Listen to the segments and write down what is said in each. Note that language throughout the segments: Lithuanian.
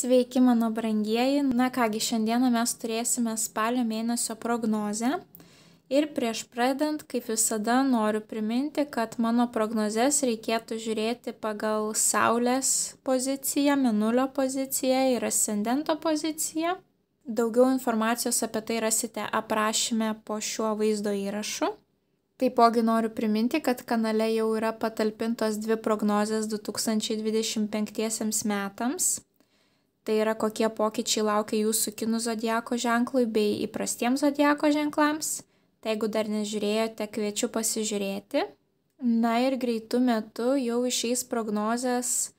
Sveiki, mano brangieji. Na kągi, šiandieną mes turėsime spalio mėnesio prognozę. Ir prieš pradedant, kaip visada, noriu priminti, kad mano prognozes reikėtų žiūrėti pagal Saulės poziciją, Mėnulio poziciją ir ascendento poziciją. Daugiau informacijos apie tai rasite aprašyme po šiuo vaizdo įrašu. Taipogi noriu priminti, kad kanale jau yra patalpintos 2 prognozės 2025 metams. Tai yra, kokie pokyčiai laukia jūsų kinų zodiako ženklui bei įprastiems zodiako ženklams. Tai jeigu dar nežiūrėjote, kviečiu pasižiūrėti. Na ir greitų metu jau išeis prognozės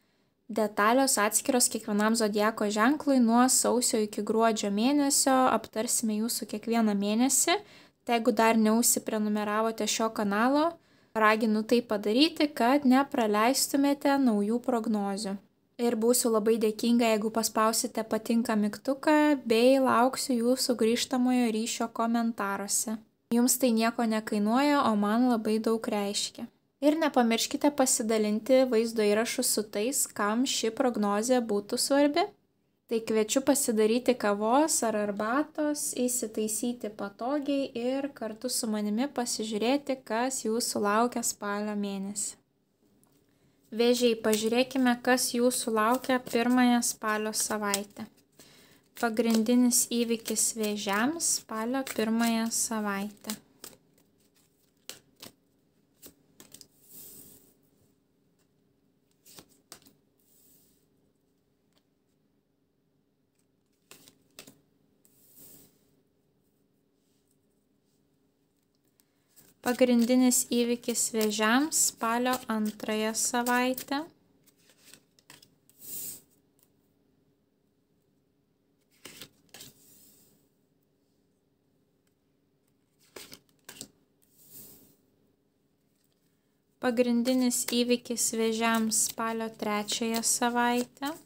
detalios atskiros kiekvienam zodiako ženklui nuo sausio iki gruodžio mėnesio. Aptarsime jūsų kiekvieną mėnesį. Tai jeigu dar neužsiprenumeravote šio kanalo, raginu tai padaryti, kad nepraleistumėte naujų prognozių. Ir būsiu labai dėkinga, jeigu paspausite patinka mygtuką, bei lauksiu jūsų grįžtamojo ryšio komentaruose. Jums tai nieko nekainuoja, o man labai daug reiškia. Ir nepamirškite pasidalinti vaizdo įrašų su tais, kam ši prognozė būtų svarbi. Tai kviečiu pasidaryti kavos ar arbatos, įsitaisyti patogiai ir kartu su manimi pasižiūrėti, kas jūsų laukia spalio mėnesį. Vėžiai, pažiūrėkime, kas jūsų laukia pirmąją spalio savaitę. Pagrindinis įvykis vėžiams spalio pirmąją savaitę. Pagrindinis įvykis vėžiams spalio antrąją savaitę. Pagrindinis įvykis vėžiams spalio trečiąją savaitę.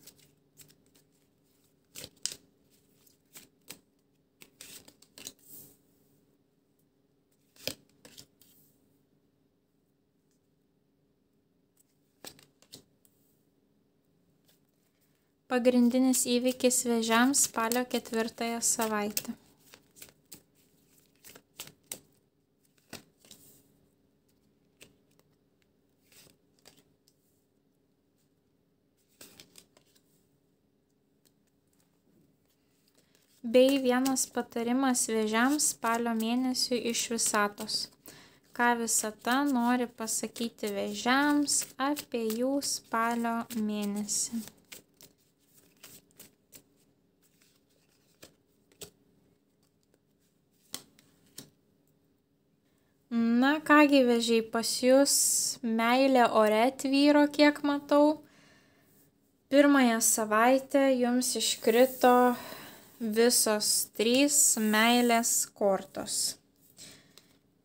Pagrindinis įvykis vėžiams spalio ketvirtąją savaitę. Bei vienas patarimas vėžiams spalio mėnesiui iš visatos. Ką visata nori pasakyti vėžiams apie jų spalio mėnesį. Na kągi vėžiai, pas jūs meilė ore tvyro, kiek matau. Pirmąją savaitę jums iškrito visos 3 meilės kortos.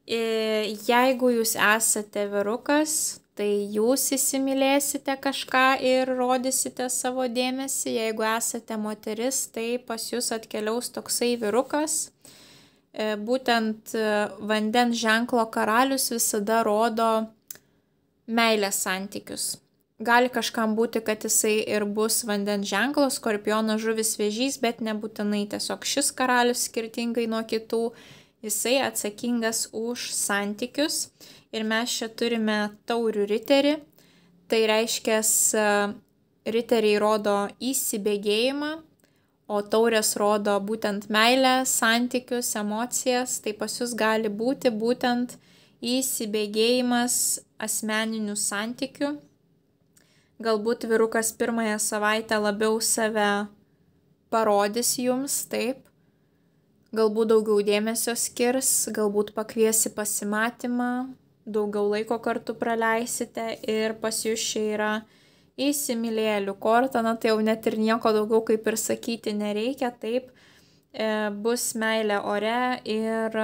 Jeigu jūs esate vyrukas, tai jūs įsimylėsite kažką ir rodysite savo dėmesį. Jeigu esate moteris, tai pas jūs atkeliaus toksai vyrukas. Būtent vandens ženklo karalius visada rodo meilės santykius. Gali kažkam būti, kad jisai ir bus vandens ženklo, skorpiono, žuvis, vėžys, bet nebūtinai tiesiog šis karalius skirtingai nuo kitų. Jisai atsakingas už santykius. Ir mes čia turime taurių riterį. Tai reiškia, riteriai rodo įsibėgėjimą. O taurės rodo būtent meilę, santykius, emocijas, tai pas jūs gali būti būtent įsibėgėjimas asmeninių santykių. Galbūt vyrukas pirmąją savaitę labiau save parodys jums, taip. Galbūt daugiau dėmesio skirs, galbūt pakviesi pasimatymą, daugiau laiko kartu praleisite ir pas jūs čia yra įsimylėlių korta, na tai jau net ir nieko daugiau kaip ir sakyti nereikia, taip, bus meilė ore ir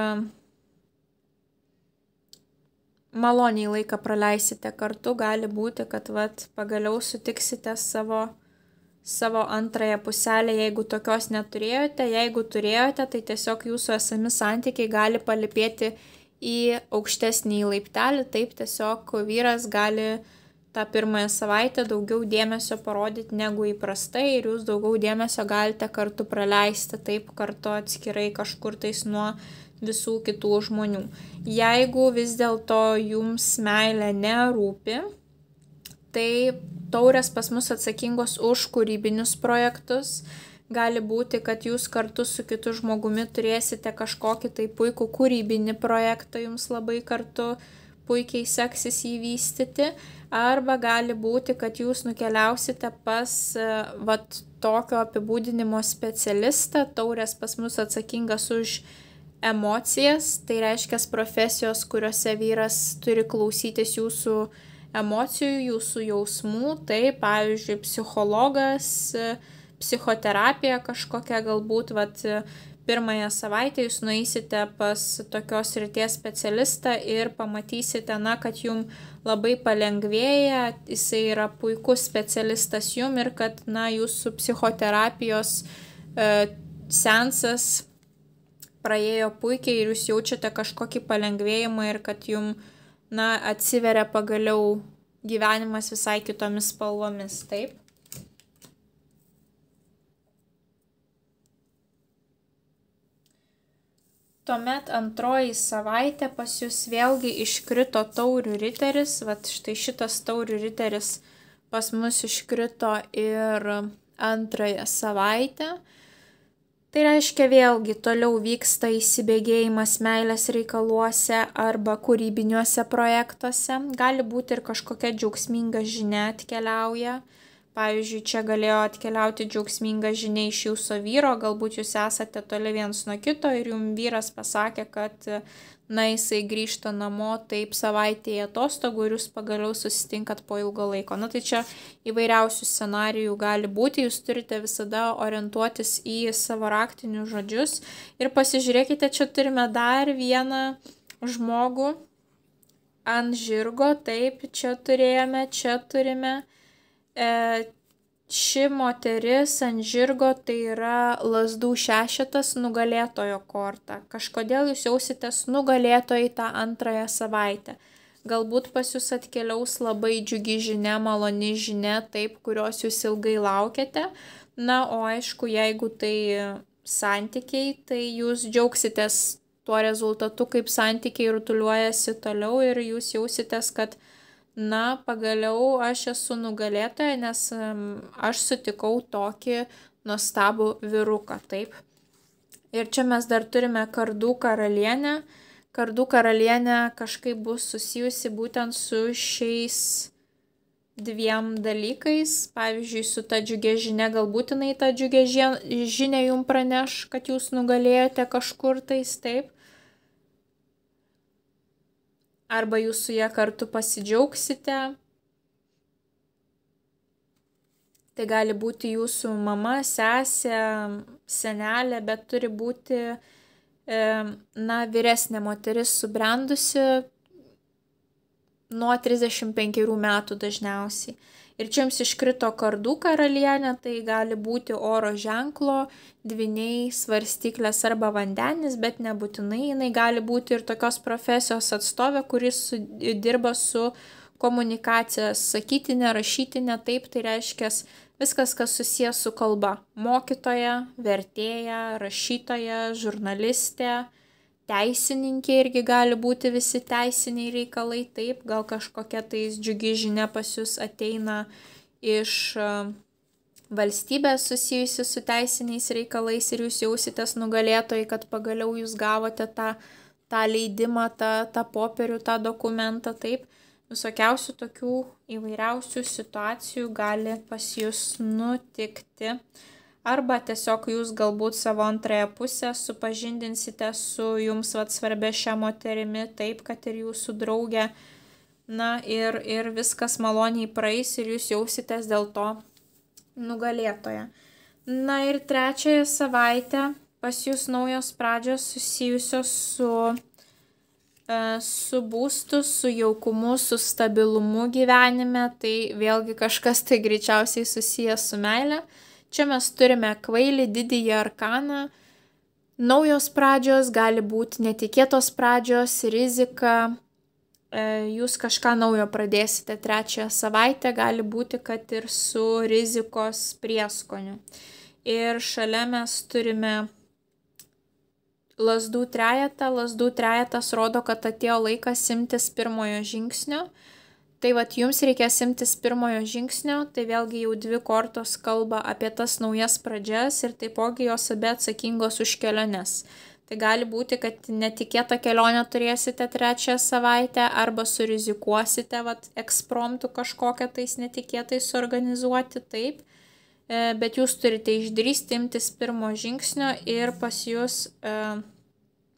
maloniai laiką praleisite kartu, gali būti, kad pagaliau sutiksite savo antrąją puselę, jeigu tokios neturėjote, jeigu turėjote, tai tiesiog jūsų esami santykiai gali palipėti į aukštesnį laiptelį, taip tiesiog vyras gali tą pirmąją savaitę daugiau dėmesio parodyti negu įprastai ir jūs daugiau dėmesio galite kartu praleisti, taip kartu atskirai kažkur tais nuo visų kitų žmonių. Jeigu vis dėlto jums meilė nerūpi, tai taurės pas mus atsakingos už kūrybinius projektus. Gali būti, kad jūs kartu su kitu žmogumi turėsite kažkokį tai puikų kūrybinį projektą, jums labai kartu puikiai seksis jį vystyti, arba gali būti, kad jūs nukeliausite pas tokio apibūdinimo specialistą. Taurės pas mus atsakingas už emocijas, tai reiškia profesijos, kuriuose vyras turi klausytis jūsų emocijų, jūsų jausmų, tai pavyzdžiui psichologas, psichoterapija kažkokia galbūt, pirmąją savaitę jūs nueisite pas tokios srities specialistą ir pamatysite, kad jum labai palengvėja, jisai yra puikus specialistas jum ir kad, jūsų psichoterapijos seansas praėjo puikiai ir jūs jaučiate kažkokį palengvėjimą ir kad jum, atsiveria pagaliau gyvenimas visai kitomis spalvomis, taip? Tuomet antroji savaitė pas jūs vėlgi iškrito taurių riteris, štai šitas taurių riteris pas mus iškrito ir antrąją savaitę. Tai reiškia vėlgi toliau vyksta įsibėgėjimas meilės reikaluose arba kūrybiniuose projektuose. Gali būti ir kažkokia džiaugsminga žinia atkeliauja. Pavyzdžiui, čia galėjo atkeliauti džiaugsminga žinia iš jūsų vyro, galbūt jūs esate toli viens nuo kito ir jums vyras pasakė, kad jisai grįžta namo taip savaitėje atostogų ir jūs pagaliau susitinkat po ilgo laiko. Tai čia įvairiausių scenarijų gali būti, jūs turite visada orientuotis į savo raktinius žodžius ir pasižiūrėkite, čia turime dar vieną žmogų ant žirgo, taip, čia turime. Ši moteris ant žirgo tai yra lazdų šešetas, nugalėtojo korta. Kažkodėl jūs jausitės nugalėtojai tą antrąją savaitę. Galbūt pas jūs atkeliaus labai džiugi žinia, maloni žinia, taip, kurios jūs ilgai laukiate. O aišku, jeigu tai santykiai, tai jūs džiaugsitės tuo rezultatu, kaip santykiai rutuliuojasi toliau ir jūs jausitės, kad pagaliau aš esu nugalėtoja, nes aš sutikau tokį nuostabų vyruką, taip. Ir čia mes dar turime kardų karalienę. Kardų karalienė kažkaip bus susijusi būtent su šiais dviem dalykais. Pavyzdžiui, su ta džiugia žinia, galbūt jinai tą džiugia žinia jums praneš, kad jūs nugalėjote kažkur tais, taip. Arba jūs su ją kartu pasidžiaugsite. Tai gali būti jūsų mama, sesė, senelė, bet turi būti vyresnė moteris subrendusi nuo 35 metų dažniausiai. Ir čia jums iškrito kardų karalienė, tai gali būti oro ženklo, dvyniai, svarstyklės arba vandenis, bet nebūtinai jinai gali būti ir tokios profesijos atstovė, kuris dirba su komunikacija sakytinė, rašytinė, taip, tai reiškia viskas, kas susijęs su kalba. Mokytoja, vertėja, rašytoja, žurnalistė, teisininkė irgi gali būti visi teisiniai reikalai, taip, gal kažkokia tais džiugi žinia pas jūs ateina iš valstybės susijusi su teisiniais reikalais ir jūs jausitės nugalėtojai, kad pagaliau jūs gavote tą leidimą, tą popierių, tą dokumentą, taip. Visokiausių tokių įvairiausių situacijų gali pas jūs nutikti. Arba tiesiog jūs galbūt savo antrąją pusę supažindinsite su jums svarbia šią moterimi, taip, kad ir jūsų draugė, ir viskas maloniai praeis ir jūs jausitės dėl to nugalėtoja. Ir trečiąją savaitę pas jūs naujos pradžios susijusios su būstu, su jaukumu, su stabilumu gyvenime, tai vėlgi kažkas tai greičiausiai susijęs su meile. Čia mes turime kvailį, didįjį arkaną. Naujos pradžios gali būti netikėtos pradžios, rizika, jūs kažką naujo pradėsite trečiąją savaitę, gali būti, kad ir su rizikos prieskoniu. Ir šalia mes turime lazdų trejetą. Lazdų trejetas rodo, kad atėjo laikas imtis pirmojo žingsnio. Tai vat jums reikės imtis pirmojo žingsnio, tai vėlgi jau 2 kortos kalba apie tas naujas pradžias ir taipogi jos abi atsakingos už keliones. Tai gali būti, kad netikėtą kelionę turėsite trečiąją savaitę arba surizikuosite ekspromptu kažkokią tais netikėtai suorganizuoti, taip. Bet jūs turite išdrįsti imtis pirmo žingsnio ir pas jūs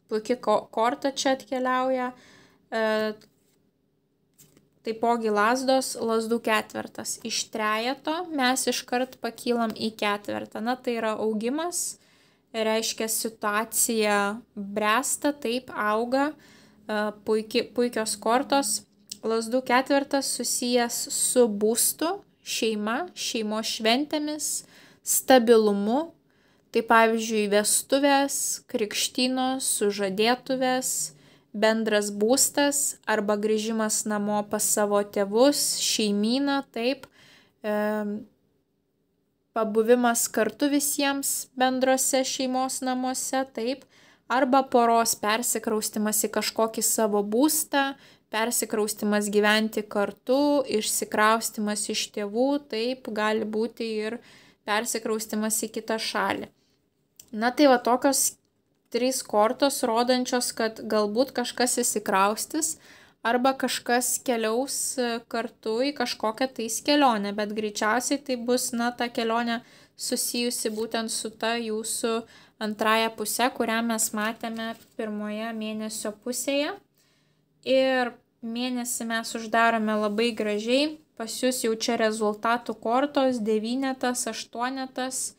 puikiai korta čia atkeliauja. Taipogi lazdos, lazdų ketvertas. Iš trejeto mes iškart pakylam į ketvertą. Na, tai yra augimas, reiškia situacija bręsta, taip auga, puikios kortos. Lazdų ketvertas susijęs su būstu, šeima, šeimos šventėmis, stabilumu. Tai pavyzdžiui, vestuvės, krikštynos, sužadėtuvės, bendras būstas arba grįžimas namo pas savo tėvus, šeimyną, taip, pabuvimas kartu visiems bendrose šeimos namuose, taip, arba poros persikraustimas į kažkokį savo būstą, persikraustimas gyventi kartu, išsikraustimas iš tėvų, taip, gali būti ir persikraustimas į kitą šalį. Na tai va tokios 3 kortos rodančios, kad galbūt kažkas įsikraustis arba kažkas keliaus kartu į kažkokią tais kelionę, bet greičiausiai tai bus, ta kelionė susijusi būtent su ta jūsų antrąją pusę, kurią mes matėme pirmoje mėnesio pusėje. Ir mėnesį mes uždarome labai gražiai, pas jūs jau čia rezultatų kortos, 9, 8.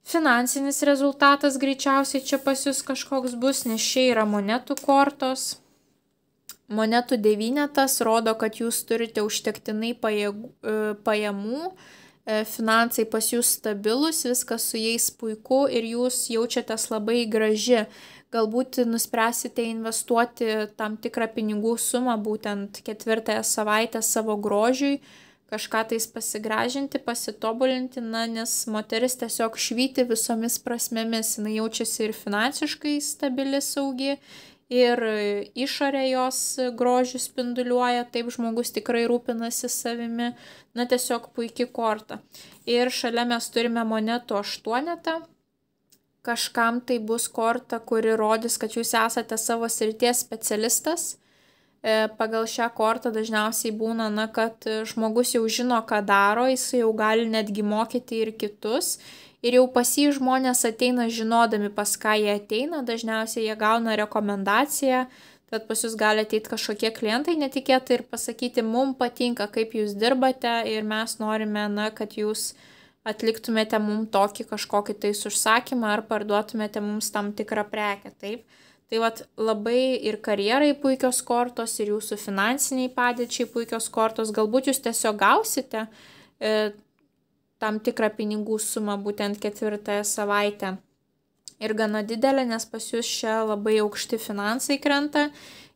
Finansinis rezultatas greičiausiai čia pas jūs kažkoks bus, nes čia yra monetų kortos. Monetų 9 rodo, kad jūs turite užtektinai pajamų, finansai pas jūs stabilus, viskas su jais puiku ir jūs jaučiatės labai graži. Galbūt nuspręsite investuoti tam tikrą pinigų sumą būtent 4 savaitę savo grožiui, kažką tais pasigražinti, pasitobulinti, nes moteris tiesiog švyti visomis prasmėmis, jinai jaučiasi ir finansiškai stabili, saugi, ir išorė jos grožių spinduliuoja, taip žmogus tikrai rūpinasi savimi, tiesiog puikiai korta. Ir šalia mes turime monetų 8, kažkam tai bus korta, kuri rodys, kad jūs esate savo srities specialistas. Pagal šią kortą dažniausiai būna, kad žmogus jau žino, ką daro, jis jau gali netgi mokyti ir kitus. Ir jau pas jį žmonės ateina žinodami, pas ką jie ateina, dažniausiai jie gauna rekomendaciją, tad pas jūs gali ateiti kažkokie klientai netikėtai ir pasakyti, mums patinka, kaip jūs dirbate ir mes norime, kad jūs atliktumėte mums tokį kažkokį tais užsakymą ar parduotumėte mums tam tikrą prekę, taip. Tai labai ir karjerai puikios kortos, ir jūsų finansiniai padėčiai puikios kortos. Galbūt jūs tiesiog gausite tam tikrą pinigų sumą būtent 4 savaitę. Ir gana didelė, nes pas jūs čia labai aukšti finansai krenta.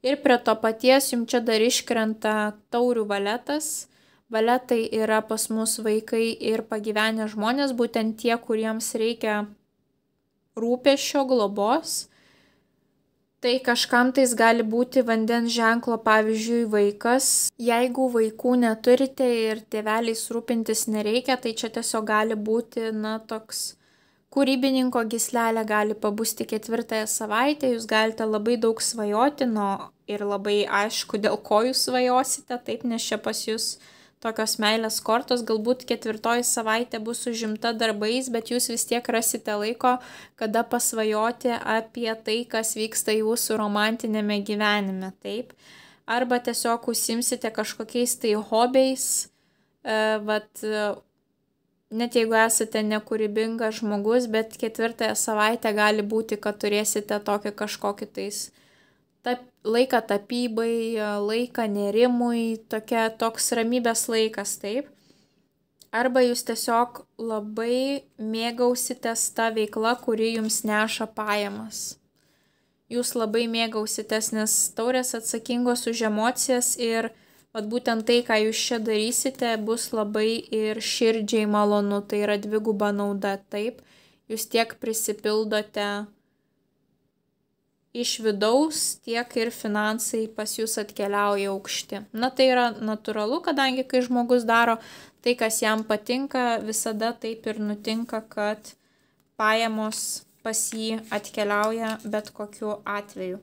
Ir prie to paties jums čia dar iškrenta taurių valetas. Valetai yra pas mus vaikai ir pagyvenę žmonės, būtent tie, kuriems reikia rūpesčio, globos. Tai kažkam tais gali būti vandens ženklo, pavyzdžiui, vaikas. Jeigu vaikų neturite ir tėveliais rūpintis nereikia, tai čia tiesiog gali būti, toks kūrybininko gyslelė gali pabusti 4 savaitę, jūs galite labai daug svajoti, ir labai aišku, dėl ko jūs svajosite, taip, nes čia pas jūs tokios meilės kortos, galbūt 4 savaitė bus užimta darbais, bet jūs vis tiek rasite laiko, kada pasvajoti apie tai, kas vyksta jūsų romantinėme gyvenime, taip. Arba tiesiog užsimsite kažkokiais tai hobiais, net jeigu esate nekūrybingas žmogus, bet 4 savaitę gali būti, kad turėsite tokį kažkokį tais laiką tapybai, laiką nerimui, toks ramybės laikas, taip. Arba jūs tiesiog labai mėgausitės tą veiklą, kuri jums neša pajamas. jūs labai mėgausitės, nes taurės atsakingos už emocijas ir vat būtent tai, ką jūs čia darysite, bus labai ir širdžiai malonu, tai yra dviguba nauda, taip, jūs tiek prisipildote iš vidaus, tiek ir finansai pas jūs atkeliauja aukšti. Na, tai yra natūralu, kadangi kai žmogus daro tai, kas jam patinka, visada taip ir nutinka, kad pajamos pas jį atkeliauja bet kokiu atveju.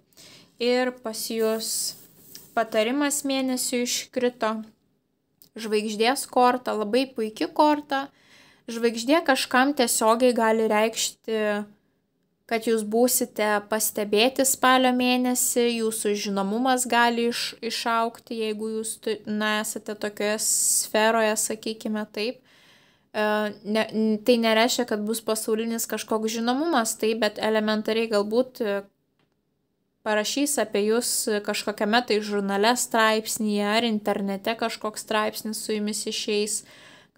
Ir pas jūs patarimas mėnesių iškrito. Žvaigždės korta, labai puiki korta. Žvaigždė kažkam tiesiogiai gali reikšti, kad jūs būsite pastebėti spalio mėnesį, jūsų žinomumas gali išaukti, jeigu jūs esate tokioje sferoje, sakykime taip. Tai nereiškia, kad bus pasaulinis kažkoks žinomumas, taip, bet elementariai galbūt parašys apie jūs kažkokiame tai žurnale straipsnyje ar internete kažkoks straipsnis su jumis išeis.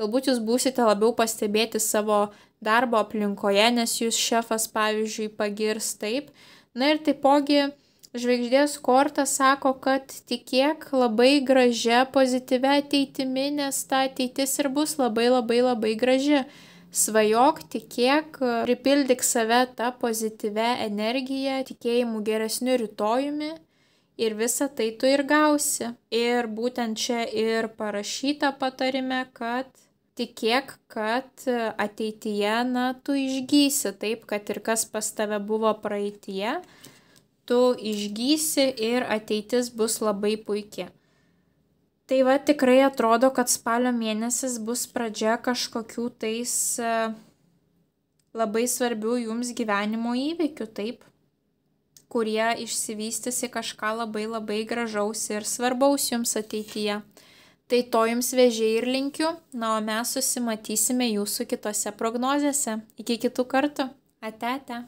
Galbūt jūs būsite labiau pastebėti savo darbo aplinkoje, nes jūs šefas, pavyzdžiui, pagirs taip. Na ir taipogi žvaigždės korta sako, kad tikėk labai gražia pozityvia ateitimi, nes ta ateitis ir bus labai labai labai graži. Svajok, tikėk, pripildyk save tą pozityvę energiją, tikėjimu geresniu rytojumi ir visą tai tu ir gausi. Ir būtent čia ir parašyta patarime, kad tikėk, kad ateityje, tu išgysi taip, kad ir kas pas tave buvo praeityje, tu išgysi ir ateitis bus labai puikia. Tai va, tikrai atrodo, kad spalio mėnesis bus pradžia kažkokių tais labai svarbių jums gyvenimo įvykių, taip, kurie išsivystys į kažką labai labai gražaus ir svarbaus jums ateityje. Tai to jums Vėžiai ir linkiu, na, o mes susimatysime jūsų kitose prognozėse. Iki kitų kartų. Ate, ate.